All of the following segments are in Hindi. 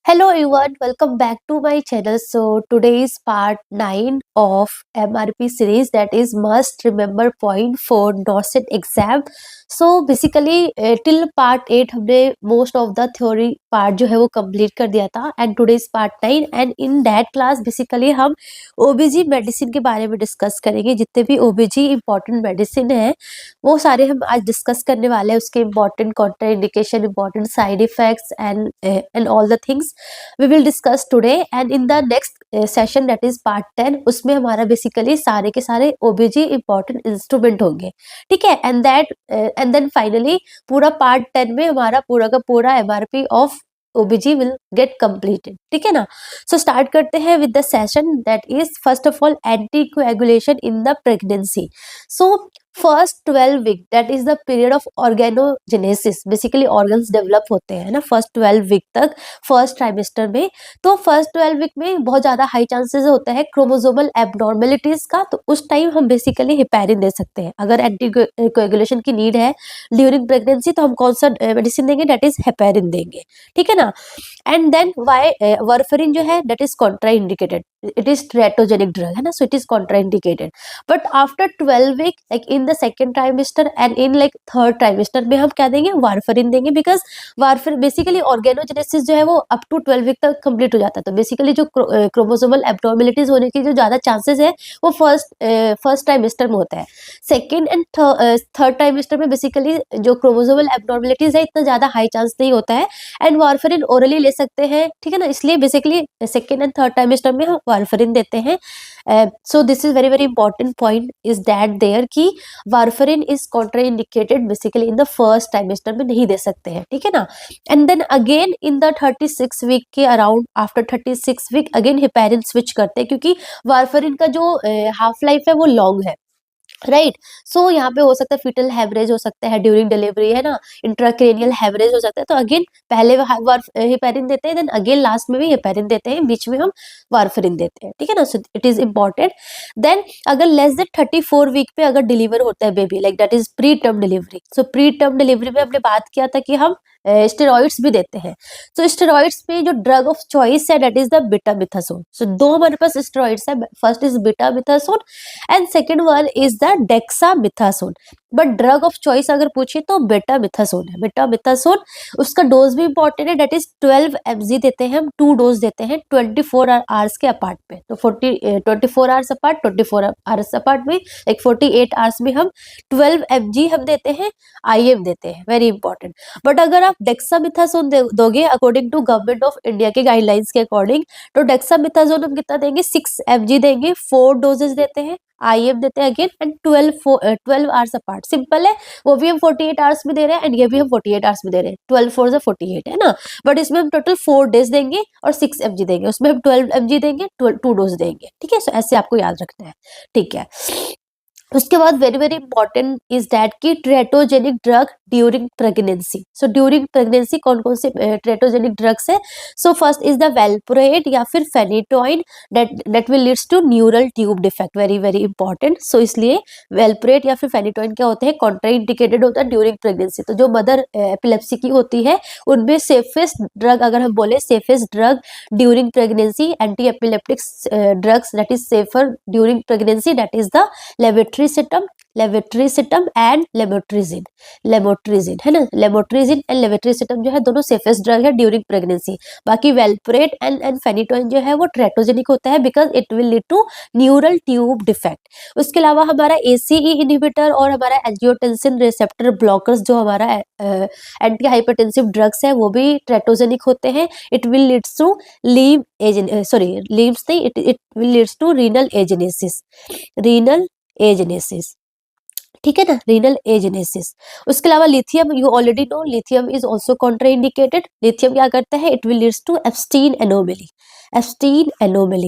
Hello everyone, welcome back to my channel. So today is part 9 of MRP series, that is must remember point for NORCET exam. So basically till part 8 हमने most of the theory part जो है वो complete कर दिया था, and today is part 9 and in that class basically हम OBG medicine के बारे में discuss करेंगे. जितने भी OBG important medicine है वो सारे हम आज डिस्कस करने वाले हैं, उसके important contraindication, important side effects and all the things we will discuss today. And in the next session that is part 10, उसमें हमारा बेसिकली सारे के सारे ओबीजी इंपॉर्टेंट इंस्ट्रूमेंट होंगे, ठीक है. एंड देन फाइनली पूरा पार्ट 10 में हमारा पूरा का पूरा MRP of OBG will get completed, ठीक है ना. सो स्टार्ट करते हैं with the session that is first of all anticoagulation in the pregnancy. So first 12 week that is the period of organogenesis, basically organs develop होते हैं ना फर्स्ट 12 वीक तक, फर्स्ट ट्राइमेस्टर में. तो फर्स्ट 12 वीक में बहुत ज्यादा हाई चांसेस होता है क्रोमोसोमल एबनॉर्मेलिटीज का, तो उस टाइम हम बेसिकली हेपेरिन दे सकते हैं. अगर एंटीकोएगुलेशन की नीड है ड्यूरिंग प्रेगनेंसी तो हम कौन सा मेडिसिन देंगे, दैट इज हेपेरिन देंगे, ठीक है ना. एंड देन वाई वारफेरिन जो है that is contraindicated, it is teratogenic drug है ना, so it is contraindicated. But after 12 week like in the second trimester and in like third trimester में हम क्या देंगे, वारफेरिन देंगे, बिकॉज वारफेरिन बेसिकली ऑर्गेनोजेनेसिस जो है वो अप टू 12 वीक तक कंप्लीट हो जाता है. तो बेसिकली जो क्रोमोसोमल एब्नॉर्मेलिटीज होने की जो ज्यादा चांसेस है वो फर्स्ट ट्राइमेस्टर में होता है. सेकेंड एंड थर्ड ट्राइमेस्टर में बेसिकली जो क्रोमोसोमल एब्नॉर्मेलिटीज है इतना ज्यादा हाई चांस नहीं होता है, एंड वारफेरिन ओरली ले सकते हैं, ठीक है ना. इसलिए basically second and third trimester में हम वारफेरिन देते हैं. So this is very very important point is that there कि warfarin is contraindicated basically in the first trimester में नहीं दे सकते हैं, ठीक है ना. And then again in the 36 week के around, after 36 week again heparin switch करते हैं, क्योंकि वारफेरिन का जो हाफ लाइफ है वो लॉन्ग है, राइट. सो यहाँ पे हो सकता है फीटल हेमरेज हो सकता है ड्यूरिंग डिलीवरी, है ना, इंट्राक्रेनियल हेमरेज हो सकता है. तो अगेन पहले हेपेरिन देते हैं, देन अगेन लास्ट में भी हेपेरिन देते हैं, बीच में हम वारफेरिन देते हैं, ठीक है ना. So it is important. Then अगर लेस देन 34 वीक पे अगर डिलीवर होता है baby, like that is preterm delivery. So preterm delivery में हमने बात किया था कि हम स्टेरॉइड्स भी देते हैं. तो स्टेरॉइड्स में जो ड्रग ऑफ चॉइस है that is the betamethasone. So दो हमारे पास स्टेरॉइड्स है, first is betamethasone and second one is the dexamethasone. But drug of choice अगर पूछिए तो बीटामिथासोन है. बीटामिथासोन उसका डोज भी इंपॉर्टेंट है, दैट इज 12 mg देते हैं हम, 2 डोज देते हैं 24 आवर्स के अपार्ट पे. तो 24 आवर्स अपार्ट, 24 आवर्स अपार्ट में एक 48 आवर्स में हम 12 mg हम देते हैं, IM देते हैं, वेरी इंपॉर्टेंट. बट अगर आप डेक्सामिथासोन दोगे according to government of India के गाइडलाइंस के अकॉर्डिंग, तो डेक्सामिथासोन हम कितना देंगे, 6 mg देंगे, 4 डोजेस देते हैं, IM देते हैं again, and 12 hours apart. Simple है, वो भी हम 48 आवर्स में दे रहे हैं एंड ये भी हम 48 आवर्स में दे रहे हैं. 12 4 से 48 है ना. बट इसमें हम टोटल 4 डेज देंगे और 6 mg देंगे, उसमें हम 12 mg देंगे, 2 डोज देंगे, ठीक है. सो ऐसे आपको याद रखना है, ठीक है. उसके बाद very very important is that की teratogenic drug during pregnancy. So during pregnancy कौन कौन से ट्रेटोजेनिक ड्रग्स है. So first is the valproate या फिर phenytoin, that will leads to neural tube defect, very very important. So इसलिए वेल्प्रोएट या फिर फेनिटोइन क्या होते हैं, कॉन्ट्राइंडिकेटेड होता है ड्यूरिंग प्रेगनेंसी. तो जो मदर एपिलेप्सी की होती है उनमें सेफेस्ट ड्रग अगर हम बोले, safest drug during pregnancy, anti epileptics drugs that is safer during pregnancy, that is the levetiracetam and lamotrigine है ना. लेमोट्रिजिन एंड लेवोट्रिसिटम जो है दोनों सेफेस्ट ड्रग है ड्यूरिंग प्रेगनेंसी. बाकी वेल्प्रोएट एंड फेनिटोइन जो है वो ट्रेटोजेनिक होता है because it will lead to neural tube defect. उसके अलावा हमारा ACE इनहिबिटर और हमारा एंजियोटेंसिन रिसेप्टर ब्लॉकर्स जो हमारा एंटी हाइपरटेंसिव ड्रग्स है वो भी ट्रेटोजेनिक होते हैं. It will leads to it will leads to renal agenesis, ठीक है ना, रीनल एजेनेसिस. उसके अलावा lithium, you already know lithium is also contraindicated. Lithium क्या करता है, it will leads to Ebstein anomaly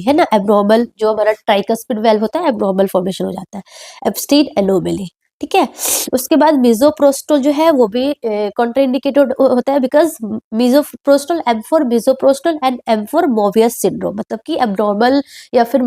है ना, एब्नॉर्मल जो हमारा ट्राइकस्पिड वेल्व होता है एब्नॉर्मल फॉर्मेशन हो जाता है, एब्स्टीन एनोमली, ठीक है. उसके बाद मिजोप्रोस्टोल जो है वो भी कॉन्ट्राइंडिकेटेड होता है because misoprostol, M for misoprostol and M for Moebius syndrome, मतलब कि एब्नॉर्मल या फिर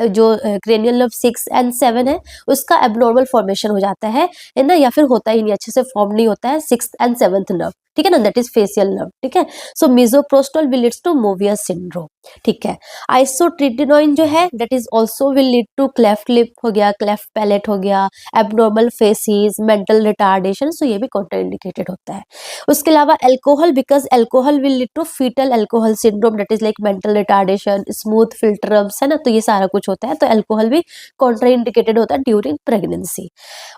जो क्रेनियल नर्व 6 and 7 है उसका एब्नॉर्मल फॉर्मेशन हो जाता है ना, या फिर होता ही नहीं, अच्छे से फॉर्म नहीं होता है 6th and 7th नर्व, ठीक है ना, दैट इज फेशियल नर्व, ठीक है। So misoprostol will leads to Moebius syndrome, ठीक है। आइसोट्रिटिनोइन जो है that is also will lead to cleft lip हो गया, क्लेफ्ट पैलेट हो गया, abnormal facies, mental retardation, so ये भी कॉन्ट्राइंडिकेटेड होता है। उसके अलावा alcohol, because alcohol will lead to fetal alcohol syndrome, that is like mental retardation, smooth philtrums, है ना, तो ये सारा कुछ होता है। तो अल्कोहल भी कॉन्ट्राइंडिकेटेड होता है ड्यूरिंग प्रेगनेंसी।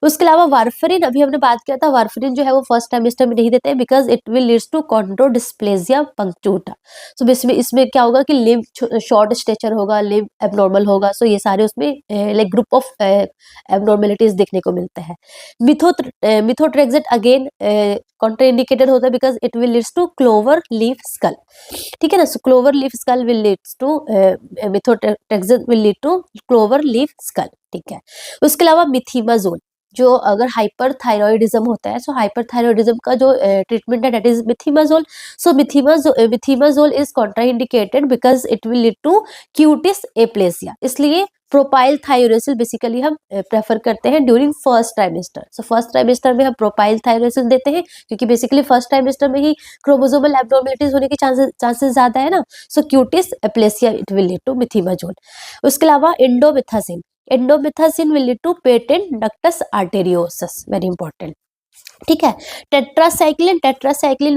उसके अलावा वार्फरिन, अभी हमने बात किया था, वार्फरिन जो है वो फर्स्ट टाइमेस्टर में नहीं देते हैं, because it will leads to chondrodysplasia punctata. So इसमें क्या होगा कि लिम्ब शॉर्ट स्टेचर होगा, लिम्ब एबनॉर्मल होगा, सो ये सारे उसमें लाइक ग्रुप ऑफ एबनॉर्मलिटीज देखने को मिलता है। मिथोट्रेक्सेट अगेन कॉन्ट्राइंडिकेटेड होता है, because it will leads to clover leaf skull, ठीक है ना। So clover leaf skull will leads to methotrexate will lead to clover leaf skull, ठीक है। उसके अलावा मिथिमाजोल, जो अगर हाइपरथायरॉयडिज्म होता है, सो हाइपरथायरॉयडिज्म का जो ट्रीटमेंट है that is methimazole. So methimazole is contraindicated because it will lead to cutis aplasia, इसलिए प्रोपाइल थायोरेसिल बेसिकली हम प्रेफर करते हैं during first trimester. So first trimester में हम प्रोपाइल थायोरेसिल देते हैं, क्योंकि बेसिकली फर्स्ट ट्राइमेस्टर में ही क्रोमोसोमल एब्नॉर्मलिटीज होने के चांसेस ज्यादा है ना। So cutis aplasia it will lead to methimazole. उसके अलावा indomethacin, endomethacin will lead to patent ductus arteriosus, very important, ठीक है। Tetracycline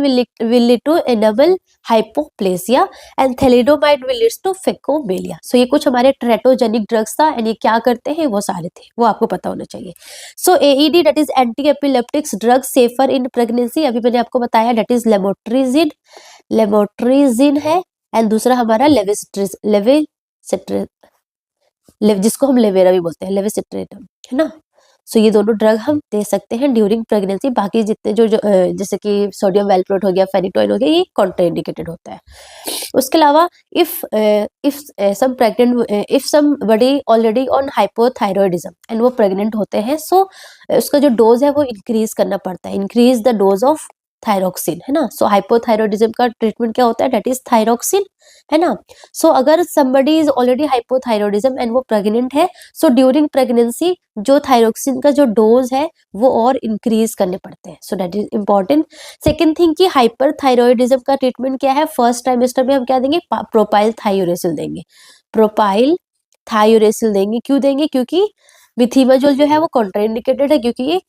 will lead to enable hypoplasia and thalidomide will lead to फेकोमेलिया। सो ये कुछ हमारे ट्रेटोजेनिक ड्रग्स था, एंड ये क्या करते हैं वो सारे थे, वो आपको पता होना चाहिए। So AED that is anti epileptics drug safer in pregnancy, अभी मैंने आपको बताया, दैट इज लेमोट्रिजिन है, एंड दूसरा हमारा जिसको हम लेवेरा भी बोलते हैं, लेवेसिट्रेटम, है ना। सो ये दोनों ड्रग हम दे सकते हैं ड्यूरिंग प्रेगनेंसी। बाकी जितने जो जैसे कि सोडियम वेलप्रोट हो गया, फेनिटोइन हो गया, ये कॉन्ट्राइंडिकेटेड होता है। उसके अलावा if somebody already on hypothyroidism and वो प्रेग्नेंट होते हैं, सो उसका जो डोज है वो इंक्रीज करना पड़ता है, increase the dose of thyroxine, है ना। सो हाइपोथायरॉयडिज्म का ट्रीटमेंट क्या होता है, दैट इज थायरोक्सिन, है ना। सो अगर somebody is already hypothyroidism and वो प्रेग्नेंट है, सो ड्यूरिंग प्रेगनेंसी जो थायरोक्सिन का जो डोज है वो और इंक्रीज करने पड़ते हैं। सो that is important. Second thing कि हाइपरथायरॉयडिज्म का ट्रीटमेंट क्या है, फर्स्ट ट्राइमेस्टर में हम क्या देंगे, प्रोपाइल थायोरेसिल देंगे, प्रोपाइल थायोरेसिल देंगे। क्यों देंगे, क्योंकि मिथिमाजोल जो है वो कॉन्ट्राइंडिकेटेड है, क्योंकि ये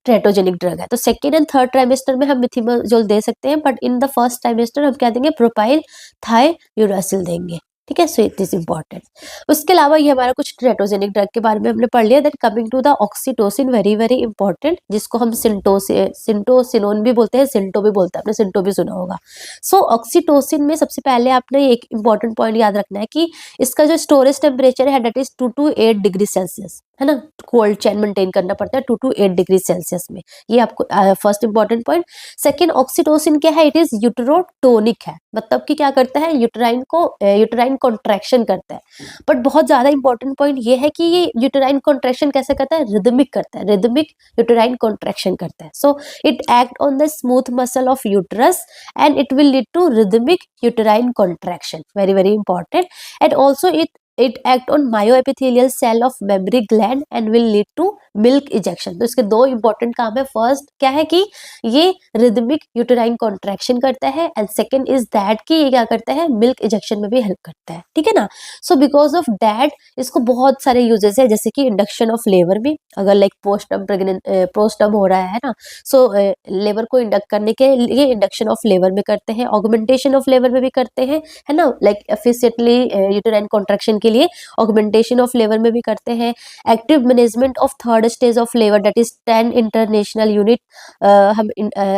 ट्रेटोजेनिक ड्रग है। तो सेकेंड एंड थर्ड ट्राइमेस्टर में हम मिथिमाजोल दे सकते हैं, but in the first trimester हम क्या देंगे, प्रोपाइल थायोरेसिल देंगे, ठीक है। So it is important. उसके अलावा ये हमारा कुछ ट्रेटोजेनिक ड्रग के बारे में हमने पढ़ लिया। Then coming to the oxytocin, very very important, जिसको हम सिंटोसिनोन भी बोलते हैं, सिंटो भी बोलते हैं, आपने सिंटो भी सुना होगा। सो ऑक्सीटोसिन में सबसे पहले आपने एक इंपॉर्टेंट पॉइंट याद रखना है कि इसका जो स्टोरेज टेम्परेचर है that is 2 to 8 degree Celsius, है ना। कोल्ड चैन मेंटेन करना पड़ता है 2 to 8 डिग्री सेल्सियस में, ये आपको first important point. Second, oxytocin क्या है, इट इज यूटेरोटोनिक है, मतलब कि क्या करता है, यूटेराइन कॉन्ट्रैक्शन करता है। बट बहुत ज्यादा इंपॉर्टेंट पॉइंट ये है कि ये यूटेराइन कॉन्ट्रैक्शन कैसे करता है, रिदमिक करता है, रिदमिक यूटेराइन कॉन्ट्रैक्शन करता है। So it act on the smooth muscle of uterus and it will lead to rhythmic uterine contraction, very very important. And also it act on myoepithelial cell of mammary gland and will lead to milk ejection. तो इसके दो इंपॉर्टेंट काम है, फर्स्ट क्या है कि ये रिदमिक यूटेराइन कॉन्ट्रैक्शन करता है, एंड सेकंड इज दैट कि ये क्या करता है, मिल्क इजेक्शन में भी हेल्प करता है, ठीक है ना। सो बिकॉज ऑफ दैट इसको बहुत सारे यूजेस है, जैसे कि इंडक्शन ऑफ लेबर में, अगर लाइक पोस्टम हो रहा है ना, सो लेबर को इंडक्ट करने के लिए इंडक्शन ऑफ लेबर में करते हैं, ऑगमेंटेशन ऑफ लेबर में भी करते हैं, है ना, लाइक एफिशिएंटली यूटेराइन कॉन्ट्रैक्शन के लिए ऑगमेंटेशन ऑफ लेबर में भी करते हैं। Active management of third stage of labour that is 10 international unit, हम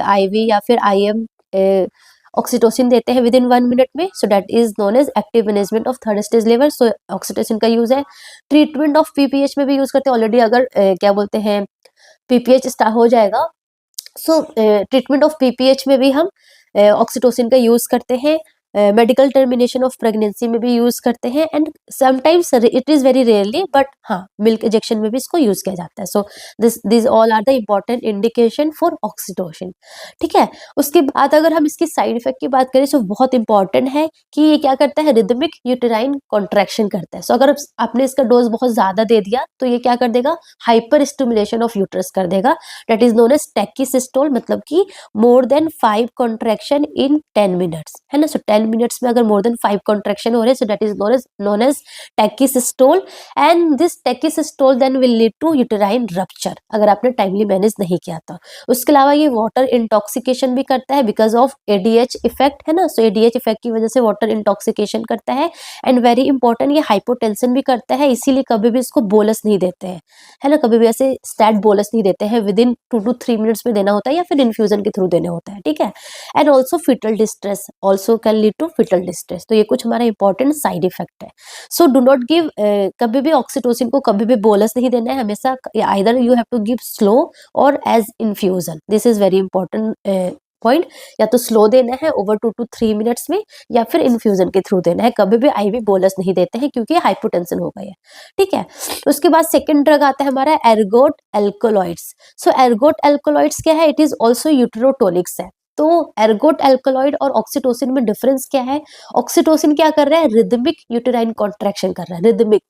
आईवी या फिर आईएम ऑक्सीटोसिन देते हैं विद इन 1 मिनट में, so that is known as active management of third stage labour. So oxytocin का यूज है। ट्रीटमेंट ऑफ पीपीएच में भी यूज करते हैं, ऑलरेडी अगर क्या बोलते हैं पीपीएच स्टार्ट हो जाएगा, सो ट्रीटमेंट ऑफ पीपीएच में भी हम ऑक्सीटोसिन का यूज करते हैं। मेडिकल टर्मिनेशन ऑफ प्रेगनेंसी में भी यूज करते हैं, and sometimes it is very rarely, but हाँ मिल्क इंजेक्शन में भी इसको यूज किया जाता है. So this all are the important indication for oxytocin. ठीक है. उसके बाद अगर हम इसकी साइड इफेक्ट की बात करें तो बहुत इंपॉर्टेंट है कि ये क्या करता है, रिदमिक यूटेराइन कॉन्ट्रैक्शन करता है. सो अगर आपने इसका डोज बहुत ज्यादा दे दिया तो ये क्या कर देगा, हाइपर स्टिमुलेशन ऑफ यूट्रस कर देगा. दैट इज नोन एज टैकीसिस्टोल, मतलब कि मोर देन 5 कॉन्ट्रैक्शन इन 10 मिनट्स, है ना. सो 10 मिनट्स में अगर मोर देन 5 कॉन्ट्रैक्शन हो रहे, so that is known as tachysystole, and this tachysystole then will lead to uterine rupture अगर आपने टाइमली मैनेज नहीं किया था. उसके अलावा ये वाटर इंटॉक्सिकेशन भी करता है बिकॉज ऑफ एडीएच इफेक्ट, है ना. सो एडीएच इफेक्ट की वजह से वाटर इंटॉक्सिकेशन करता है. एंड वेरी इंपॉर्टेंट, ये हाइपोटेंशन भी करता है, इसीलिए कभी भी इसको बोलस नहीं देते हैं, है ना. कभी भी ऐसे स्टैट बोलस नहीं देते हैं, विद इन 2 to 3 मिनट्स में देना होता है या फिर इन्फ्यूजन के थ्रू देना होता है. ठीक है. And also fetal distress also can lead to fetal distress. तो ये कुछ हमारा इंपॉर्टेंट साइड इफेक्ट है. सो डू नॉट गिव, कभी भी ऑक्सीटोसिन को कभी भी बोलस नहीं देना है, हमेशा either you have to give slow or as infusion. This is very important point. या तो स्लो देना है ओवर 2 to 3 मिनट्स में, या फिर इन्फ्यूजन के थ्रू देना है. कभी भी आईवी बोलस नहीं देते हैं क्योंकि हाइपोटेंशन हो गई है. ठीक है. उसके बाद सेकंड ड्रग आता है हमारा एर्गोट एल्कोलॉइड्स. सो एर्गोट एल्कोलॉइड्स क्या है, इट इज ऑल्सो यूट्रोटोनिक्स है. तो एर्गोट एल्कोलॉइड और ऑक्सीटोसिन में डिफरेंस क्या है, ऑक्सीटोसिन क्या कर रहा है, रिदमिक यूटेराइन कॉन्ट्रैक्शन कर रहा है, रिदमिक.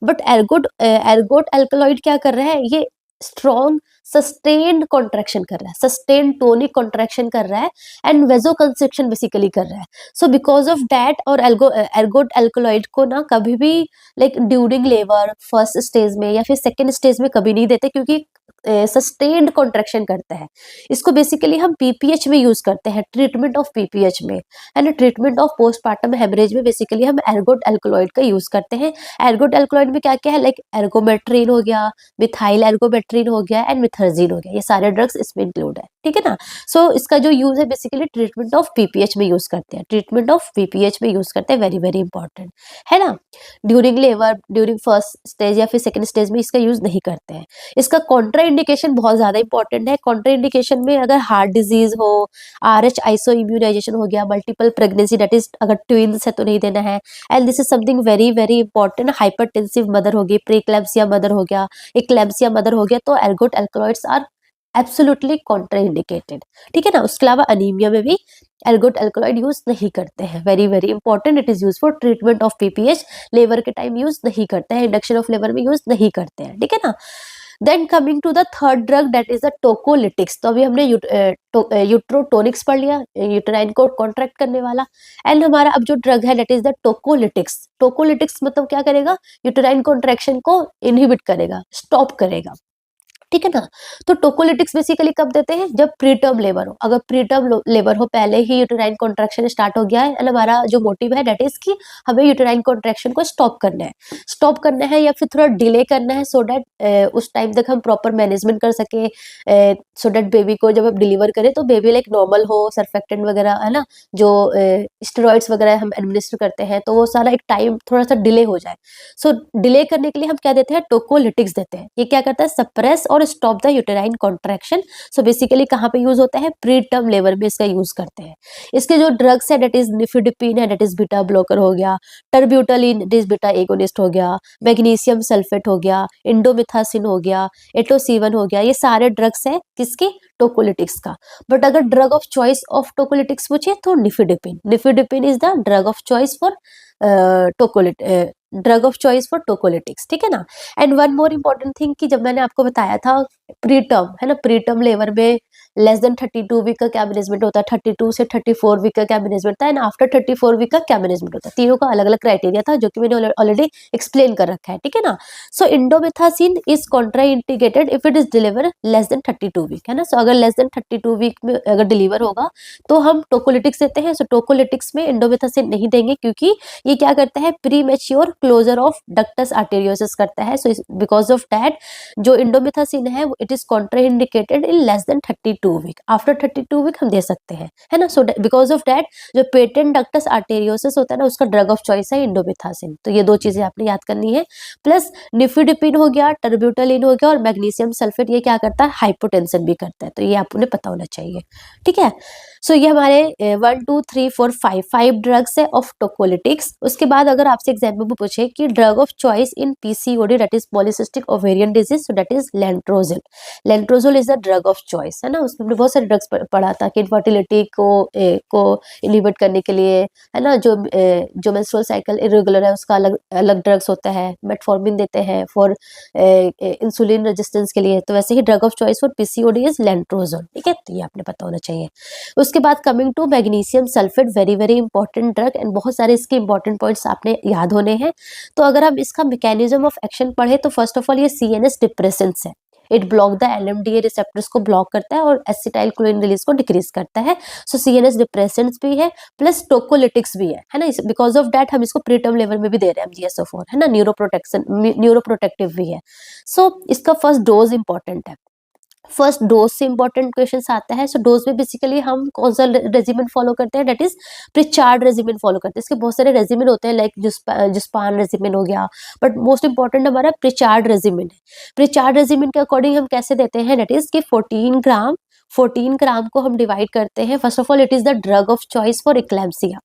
बट एर्गोट एल्कोलॉइड क्या कर रहा है, ये स्ट्रॉन्ग सस्टेन्ड कॉन्ट्रैक्शन कर रहा है, सस्टेन्ड टोनिक कॉन्ट्रैक्शन कर रहा है, एंड वेजोकंस्ट्रिक्शन बेसिकली कर रहा है. सो बिकॉज ऑफ दैट, और एर्गोट एल्कोलॉइड को ना कभी भी like during labour first stage में या फिर सेकेंड स्टेज में कभी नहीं देते, क्योंकि सस्टेन्ड कॉन्ट्रैक्शन करता है. इसको बेसिकली हम पीपीएच में यूज करते हैं, ट्रीटमेंट ऑफ पीपीएच में, and treatment of postpartum haemorrhage में बेसिकली हम एर्गोट एल्कोलॉइड का यूज करते हैं. एर्गोट एल्कोलॉइड में क्या क्या है, लाइक एर्गोमेट्रिन हो गया, मिथाइल एर्गोमेट्रिन हो गया, एंड मिथर्जीन हो गया, ये सारे ड्रग्स इसमें इंक्लूड है. ठीक है ना. सो इसका जो यूज है बेसिकली ट्रीटमेंट ऑफ पीपीएच में यूज करते हैं, ट्रीटमेंट ऑफ पीपीएच में यूज करते हैं. वेरी वेरी इंपॉर्टेंट है ना. During labour, during first stage या फिर सेकंड स्टेज में इसका यूज नहीं करते हैं. इसका कॉन्ट्रा इंडिकेशन बहुत ज्यादा इंपॉर्टेंट है. कॉन्ट्रा इंडिकेशन में अगर हार्ट डिजीज हो, आरएच आइसो इम्यूनाइजेशन हो गया, मल्टीपल प्रेगनेंसी, दैट इज अगर ट्विंस है तो नहीं देना है. And this is something very very important. Hypertensive mother होगी, प्रीक्लैम्सिया मदर हो गया, एक्लैम्सिया मदर हो गया, तो ergot alkaloids are absolutely contraindicated. ठीक है ना. उसके अलावा अनीमिया में भी एर्गोट एल्कोलॉइड यूज नहीं करते हैं. Very very important. It is use for treatment of PPH. Labour के टाइम यूज नहीं करते हैं, इंडक्शन ऑफ लेबर में यूज नहीं करते हैं. ठीक है ना. Then coming to the third drug, that is the tocolytics. तो अभी हमने यूट्रोटोनिक्स पढ़ लिया, यूटेराइन को कॉन्ट्रैक्ट करने वाला. एंड हमारा अब जो ड्रग है दैट इज द टोकोलिटिक्स. टोकोलिटिक्स मतलब क्या करेगा, यूटेराइन कॉन्ट्रैक्शन को इनहिबिट करेगा, स्टॉप करेगा. ठीक है ना. तो टोकोलिटिक्स बेसिकली कब देते हैं, जब प्रीटर्म लेबर हो. अगर प्रीटर्म लेबर हो, पहले ही यूटेराइन कॉन्ट्रैक्शन स्टार्ट हो गया है, एंड हमारा जो मोटिव है दैट इज कि हमें यूटेराइन कॉन्ट्रैक्शन को स्टॉप करना है या फिर थोड़ा डिले करना है, सो दैट उस टाइम तक हम प्रॉपर मैनेजमेंट कर सके, सो दैट बेबी को जब हम डिलीवर करें तो बेबी लाइक नॉर्मल हो, सर्फेक्टेंट वगैरह, है ना, जो स्टेरॉइड्स वगैरह हम एडमिनिस्टर करते हैं, तो वो सारा एक टाइम थोड़ा सा डिले हो जाए. सो डिले करने के लिए हम क्या देते हैं, टोकोलिटिक्स देते हैं. ये क्या करता है, सप्रेस और stop the uterine contraction. So basically कहाँ पे यूज होता है, प्री टर्म लेबर में इसका यूज करते हैं. इसके जो ड्रग्स है दैट इज निफिडिपिन है, दैट इज बीटा ब्लॉकर हो गया, टर्ब्यूटालिन दैट इज बीटा एगोनिस्ट हो गया, मैग्नीशियम सल्फेट हो गया, इंडोमिथासिन हो गया, एटोसिवन हो गया. ये सारे ड्रग्स है किसके, टोकोलिटिक्स का. बट अगर drug of choice of tocolytics पूछे तो nifedipine is the drug of choice for drug of choice for tocolytics. ठीक है ना. And one more important thing कि जब मैंने आपको बताया था प्री टर्म, है ना, प्री टर्म लेबर में लेस देन 32 वीक का क्या मैनेजमेंट होता है, 32 से 34 वीक का क्या मैनेजमेंट था, एंड आफ्टर 34 वीक का क्या मैनेजमेंट होता है. तीनों का अलग अलग क्राइटेरिया था जो कि मैंने ऑलरेडी एक्सप्लेन कर रखा है. ठीक है ना. So indomethacin is contraindicated if it is deliver less than 32 week, है ना. सो अगर लेस देन 32 वीक में अगर डिलीवर होगा तो हम टोकोलिटिक्स देते हैं. सो टोकोलिटिक्स में इंडोमिथासिन नहीं देंगे क्योंकि ये क्या करता है, premature closure of ductus arteriosus करता है. सो बिकॉज ऑफ दैट जो इंडोमिथासिन है it is contraindicated in less than 32 week, after 32 week हम दे सकते हैं, है ना। सो बिकॉज ऑफ दैट जो पेटेंट डक्टस आर्टेरियोसिस होता है ना, उसका ड्रग ऑफ चॉइस है इंडोमिथासिन। तो ये दो चीजें आपने याद करनी है। प्लस निफिडिपिन हो गया, टर्ब्यूटालिन हो गया और मैग्नीशियम सल्फेट, ये क्या करता है, हाइपोटेंशन भी करता है। तो ये आपको पता होना चाहिए, ठीक है। सो ये हमारे 1 2 3 4 5 ड्रग्स है ऑफ टोकोलिटिक्स। उसके बाद अगर आपसे एग्जाम में पूछे कि drug of choice in PCOD that is polycystic ovarian disease, so that is letrozole. Letrozole is the drug of choice, है ना। उसमें हमने बहुत सारे ड्रग्स पढ़ा था कि इनफर्टिलिटी को इनहिबिट करने के लिए, है ना, जो मेंस्ट्रुअल साइकिल इरेगुलर है उसका अलग अलग ड्रग्स होता है। मेटफॉर्मिन देते हैं फॉर इंसुलिन रेजिस्टेंस के लिए। तो वैसे ही drug of choice for PCOD is letrozole, ठीक है। तो ये आपने पता होना चाहिए। उसके बाद coming to magnesium sulphate, very very important drug and बहुत सारे इसके इंपॉर्टेंट पॉइंट्स आपने याद होने हैं। तो अगर हम इसका मैकेनिज्म ऑफ एक्शन पढ़े तो फर्स्ट ऑफ ऑल ये सीएनएस डिप्रेसेंट्स है। इट ब्लॉक द एलएमडीए रिसेप्टर्स को ब्लॉक करता है और एसिटाइल कोलिन रिलीज को डिक्रीज करता है। सो सीएनएस डिप्रेसेंट्स भी है प्लस टोकोलिटिक्स भी है ना। बिकॉज ऑफ दैट हम इसको प्रीटर्म लेवल में भी दे रहे हैं GSO4, है ना। न्यूरोप्रोटेक्टिव भी है। सो इसका फर्स्ट डोज इंपॉर्टेंट है। फर्स्ट डोज से इंपॉर्टेंट क्वेश्चन आता है। सो डोज में बेसिकली हम कौन सा रेजिमेन फॉलो करते हैं, that is Pritchard regimen follow करते हैं। इसके बहुत सारे रेजिमेन होते हैं, लाइक जुस्पान रेजिमेन हो गया, बट मोस्ट इंपॉर्टेंट हमारा प्रिचार्ड रेजिमेन है। प्रिचार्ड रेजिमेन के अकॉर्डिंग हम कैसे देते हैं, डेट इज कि 14 ग्राम को हम डिवाइड करते हैं। First of all it is the drug of choice for eclampsia,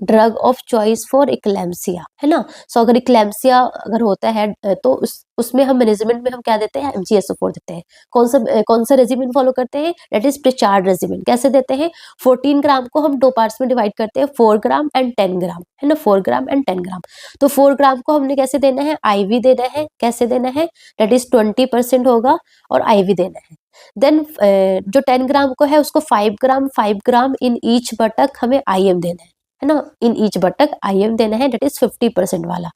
drug of choice for eclampsia, है ना। सो अगर इक्लेम्सिया अगर होता है तो उसमें हम मैनेजमेंट में हम क्या देते हैं, MgSO4 देते हैं। कौन सा रेजिमेन फॉलो करते हैं, दैट इज प्रिचार्ड रेजिमेन। कैसे देते हैं, 14 ग्राम को हम 2 पार्ट्स में डिवाइड करते हैं, 4 ग्राम एंड 10 ग्राम, है ना। 4 ग्राम एंड 10 ग्राम। तो 4 ग्राम को हमने कैसे देना है, IV देना है। कैसे देना है, दैट इज 20% होगा और IV देना है। देन जो 10 ग्राम को है उसको 5 ग्राम इन ईच बटक हमें IM देना है ना। इन ईच बटक IM देना है, दैट इज 50% वाला,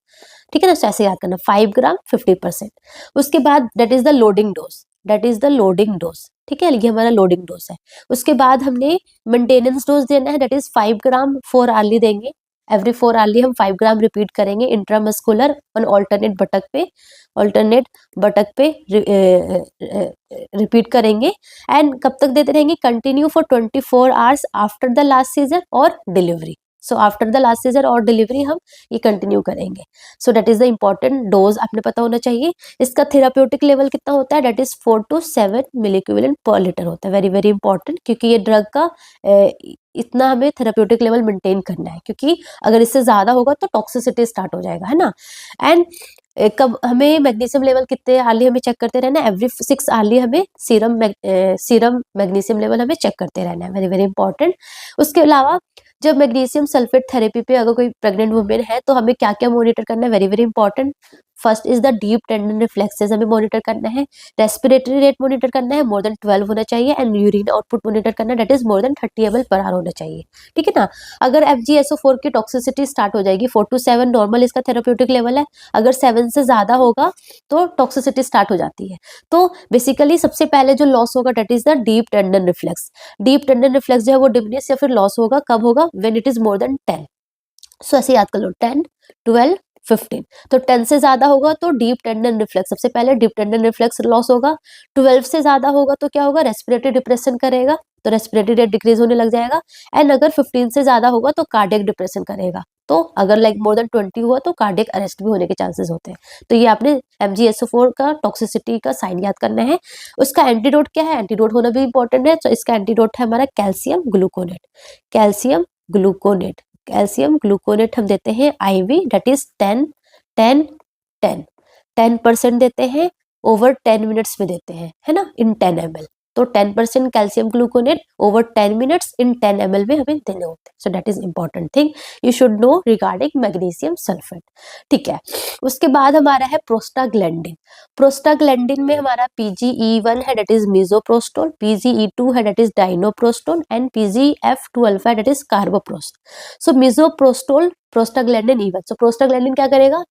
ठीक है ना। तो ऐसे याद करना, 5 ग्राम 50%। उसके बाद that is the loading dose, that is the loading dose, ठीक है। ये हमारा लोडिंग डोज है। उसके बाद हमने मेंटेनेंस डोज देना है, दैट इज 5 ग्राम 4 आर्ली देंगे। एवरी 4 आर्ली हम 5 ग्राम रिपीट करेंगे इंट्रामस्कुलर ऑन ऑल्टरनेट बटक पे रिपीट करेंगे। एंड कब तक देते रहेंगे, continue for 24 hours after the last seizure or delivery. So after the last seizure or delivery हम ये कंटिन्यू करेंगे। So that is the important dose, आपने पता होना चाहिए। इसका थेराप्यूटिक लेवल कितना होता है, दैट इज 4 to 7 मिलीक्यूबिलिन पर लीटर होता है। वेरी वेरी इंपॉर्टेंट, क्योंकि ये ड्रग का इतना हमें थेराप्यूटिक लेवल मेंटेन करना है, क्योंकि अगर इससे ज्यादा होगा तो टॉक्सिसिटी स्टार्ट हो जाएगा, है ना। एंड कब हमें मैग्नीशियम लेवल कितने आर्ली हमें चेक करते रहना है, एवरी 6 आर्ली हमें सीरम मैग्नीशियम लेवल हमें चेक करते रहना है। Very very important. उसके अलावा जब मैग्नीशियम सल्फेट थेरेपी पे अगर कोई प्रेग्नेंट वुमेन है तो हमें क्या क्या मॉनिटर करना है, very very important. First is the deep tendon reflexes हमें मॉनिटर करना है। रेस्पिरेटरी रेट मॉनिटर करना है, मोर देन 12 होना चाहिए। एंड यूरिन आउटपुट मॉनिटर करना है, that is more than 30 ml per hour होना चाहिए, ठीक है ना। अगर FgSO4 की टॉक्सिसिटी स्टार्ट हो जाएगी, 4 to 7 नॉर्मल इसका थेराप्यूटिक लेवल है, अगर 7 से ज्यादा होगा तो टॉक्सिसिटी स्टार्ट हो जाती है। तो बेसिकली सबसे पहले जो लॉस होगा, that is the deep tendon reflex. Deep tendon reflex जो है वो डिमिनिश या फिर लॉस होगा, कब होगा, when it is more than 10। सो ऐसे याद कर लो, 10 12 15। तो 10 से ज्यादा होगा तो डीप टेंडन रिफ्लेक्स, सबसे पहले डीप टेंडन रिफ्लेक्स लॉस होगा। 12 से ज्यादा होगा तो क्या होगा, रेस्पिरेटरी डिप्रेशन करेगा, तो रेस्पिरेटरी रेट डिक्रीज होने लग जाएगा। एंड अगर 15 से ज्यादा होगा तो कार्डियक डिप्रेशन करेगा। तो अगर लाइक मोर देन 20 हुआ तो कार्डियक अरेस्ट भी होने के चांसेस होते हैं। तो ये आपने MgSO4 का टॉक्सिसिटी का साइन याद करना है। उसका एंटीडोट क्या है, एंटीडोट होना भी इंपॉर्टेंट है। तो इसका एंटीडोट है हमारा calcium gluconate. Calcium gluconate, calcium gluconate हम देते हैं IV, दैट इज 10% देते हैं, ओवर 10 मिनट्स में देते हैं, है ना, इन 10 ml। तो 10% calcium gluconate over 10 minutes in 10 ml में हमें देने होते हैं। सो that is important thing you should know regarding magnesium sulphate, ठीक है। उसके बाद हमारा है प्रोस्टाग्लैंडिन। प्रोस्टाग्लैंडिन में हमारा PGE1 है, दैट इज मीजोप्रोस्टोल। PGE2 है, that is dinoprostol. And PGF2 alpha है, that is carboprost. So misoprostol, prostaglandin E1। So prostaglandin क्या करेगा,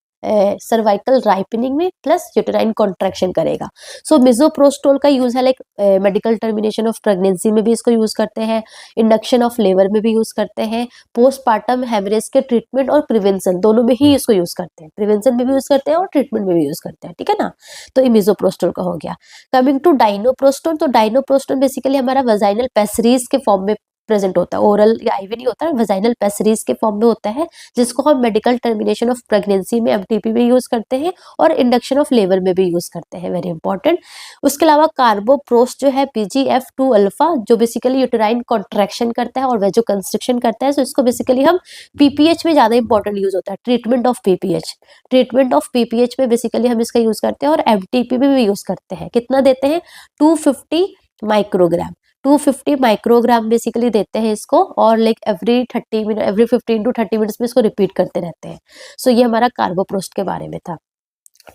सर्वाइकल राइपनिंग में प्लस यूटेराइन कॉन्ट्रैक्शन करेगा। सो मिसोप्रोस्टोल का यूज है like medical termination of pregnancy में भी इसको यूज करते हैं, इंडक्शन ऑफ लेबर में भी यूज करते हैं, पोस्टपार्टम हेमरेज के ट्रीटमेंट और प्रिवेंशन दोनों में ही इसको यूज करते हैं, प्रिवेंशन में भी यूज करते हैं और ट्रीटमेंट में भी यूज करते हैं, ठीक है ना। तो ये मिसोप्रोस्टोल का हो गया। कमिंग टू डाइनोप्रोस्टोल, तो डाइनोप्रोस्टोल बेसिकली हमारा वजाइनल पेसरीज के फॉर्म में प्रेजेंट होता है, ओरल या आईवी नहीं होता है, वजाइनल पेसरीज के फॉर्म में होता है, जिसको हम मेडिकल टर्मिनेशन ऑफ प्रेगनेंसी में एमटीपी में यूज करते हैं और इंडक्शन ऑफ लेबर में भी यूज करते हैं, वेरी इंपॉर्टेंट। उसके अलावा कार्बोप्रोस्ट जो है PGF2 अल्फा, जो बेसिकली यूटेराइन कॉन्ट्रैक्शन करता है और वेजो कंस्ट्रिक्शन करता है, तो इसको बेसिकली हम PPH में ज्यादा इंपॉर्टेंट यूज होता है, treatment of PPH। Treatment of PPH में बेसिकली हम इसका यूज करते हैं और एमटीपी में भी यूज करते हैं। कितना देते हैं? 250 माइक्रोग्राम, 250 माइक्रोग्राम बेसिकली देते हैं इसको, और like every 30 minute, every 15 to 30 minutes में इसको रिपीट करते रहते हैं। सो ये हमारा कार्बोप्रोस्ट के बारे में था,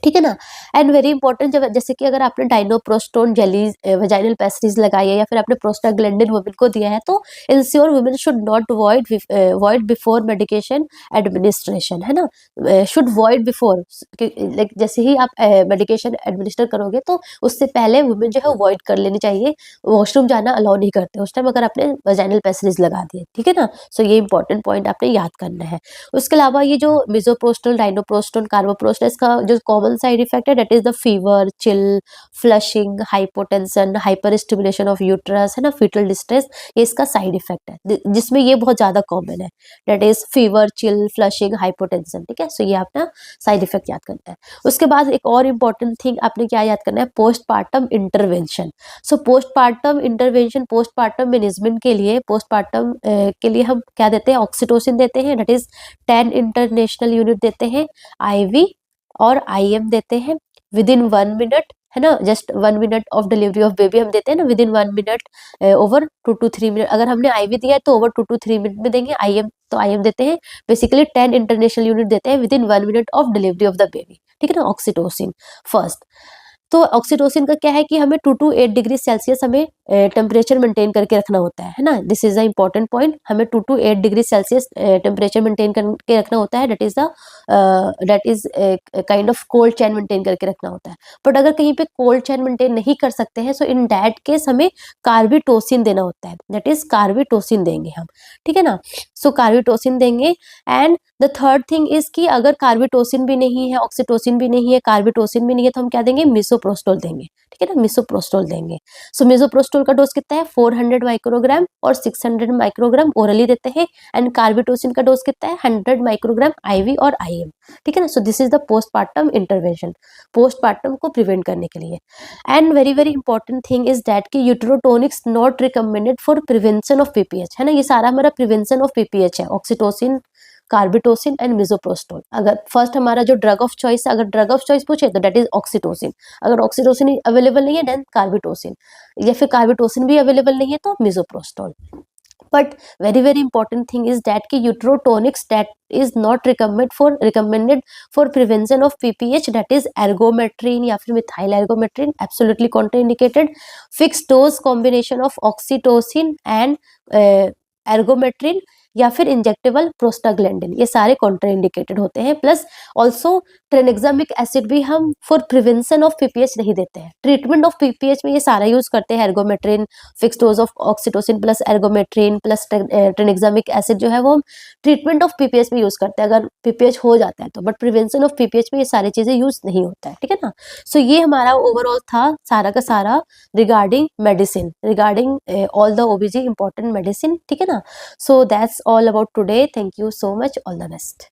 ठीक है ना। एंड वेरी इंपॉर्टेंट, जब जैसे कि अगर आपने डाइनोप्रोस्टोन जेलीज वजाइनल पेस्ट्रीज लगाई है या फिर आपने प्रोस्टाग्लैंडिन वुमेन को दिया है, तो ensure women should not void before medication administration, है ना, शुड वॉइड बिफोर, लाइक जैसे ही आप मेडिकेशन एडमिनिस्टर करोगे तो उससे पहले वुमेन जो है वॉइड कर लेनी चाहिए, वॉशरूम जाना अलाउ नहीं करते उस टाइम अगर आपने वजाइनल पेस्ट्रीज लगा दिए, ठीक है ना। सो ये इंपॉर्टेंट पॉइंट आपने याद करना है। उसके अलावा ये जो मिसोप्रोस्टोल, डाइनोप्रोस्टोन, कार्बोप्रोस्टोल, इसका जो कॉमन साइड इफेक्ट है that is the fever, chill, flushing, hypotension, hyper stimulation of uterus, है ना, फीटल डिस्ट्रेस, ये इसका साइड इफेक्ट है, जिसमें ये बहुत ज्यादा कॉमन है, that is fever, chill, flushing, hypotension, ठीक है। सो ये अपना साइड इफेक्ट याद करना है। उसके बाद एक और इंपॉर्टेंट थिंग आपने क्या याद करना है? Postpartum intervention. So postpartum intervention, postpartum management के लिए, पोस्टपार्टम के लिए हम क्या देते हैं? ऑक्सीटोसिन देते हैं, दैट इज 10 इंटरनेशनल यूनिट देते हैं, IV और IM देते हैं विद इन 1 मिनट, है ना, just 1 minute of delivery of baby हम देते हैं ना, with in 1 minute, over 2 to 3 minute. अगर हमने IV दिया है तो ओवर 2 to 3 मिनट में देंगे, IM तो IM देते हैं, बेसिकली 10 इंटरनेशनल यूनिट देते हैं with in 1 minute of delivery of the baby, ठीक है ना, ऑक्सीटोसिन फर्स्ट। तो ऑक्सीटोसिन का क्या है कि हमें 2 to 8 डिग्री सेल्सियस हमें टेम्परेचर मेंटेन करके रखना होता है ना, this is the important point, हमें 2 to 8 degree Celsius temperature maintain करके रखना होता है, that is kind of cold chain maintain करके रखना होता है। बट अगर कहीं पे कोल्ड चैन मेंटेन नहीं कर सकते हैं, सो इन दैट केस हमें कार्बिटोसिन देना होता है, दैट इज कार्बिटोसिन देंगे हम, ठीक है ना। सो कार्बिटोसिन देंगे। And the third thing is कि अगर कार्बिटोसिन भी नहीं है, ऑक्सीटोसिन भी नहीं है, कार्बिटोसिन भी नहीं है, तो हम क्या देंगे? मिसोप्रोस्टोल देंगे, ठीक है ना, मिसोप्रोस्टोल देंगे। सो मिसोप्रोस्टोल का डोज कितना है? 400 माइक्रोग्राम और 600 माइक्रोग्राम ओरली देते हैं, एंड कार्बिटोसिन का डोज कितना है? 100 माइक्रोग्राम IV और IM, ठीक है ना। So this is the postpartum intervention, postpartum को प्रिवेंट करने के लिए। And very very important thing is that कि uterotonics not recommended for prevention of PPH, है ना, ये सारा हमारा प्रिवेंशन ऑफ PPH है, ऑक्सीटोसिन, कार्बिटोसिन एंड मिसोप्रोस्टोल। अगर फर्स्ट हमारा जो ड्रग ऑफ चॉइस, अगर ड्रग ऑफ चॉइस पूछे तो दैट इज ऑक्सीटोसिन, अगर ऑक्सीटोसिन अवेलेबल नहीं है देन कार्बिटोसिन, या फिर कार्बिटोसिन भी अवेलेबल नहीं है तो misoprostol. But very very important thing is that कि uterotonics that is not recommended for prevention of PPH, that is ergometrine या फिर methyl ergometrine, absolutely contraindicated. Fix dose combination of oxytocin and ergometrine या फिर इंजेक्टेबल प्रोस्टाग्लैंडिन, ये सारे कॉन्ट्राइंडिकेटेड होते हैं। प्लस ऑल्सो ट्रेनेक्सामिक एसिड भी हम फॉर प्रिवेंशन ऑफ PPH नहीं देते हैं, ट्रीटमेंट ऑफ PPH में ये सारा यूज करते हैं, ergometrine, fix dose of oxytocin plus ergometrine plus tranexamic acid जो है वो हम ट्रीटमेंट ऑफ PPH में यूज करते हैं अगर PPH हो जाता है तो, बट प्रिवेंशन ऑफ PPH में ये सारी चीजें यूज नहीं होता है, ठीक है ना। सो ये हमारा ओवरऑल था सारा का सारा regarding medicine, regarding all the OBG important medicine, ठीक है ना। So that's all about today. Thank you so much. All the best.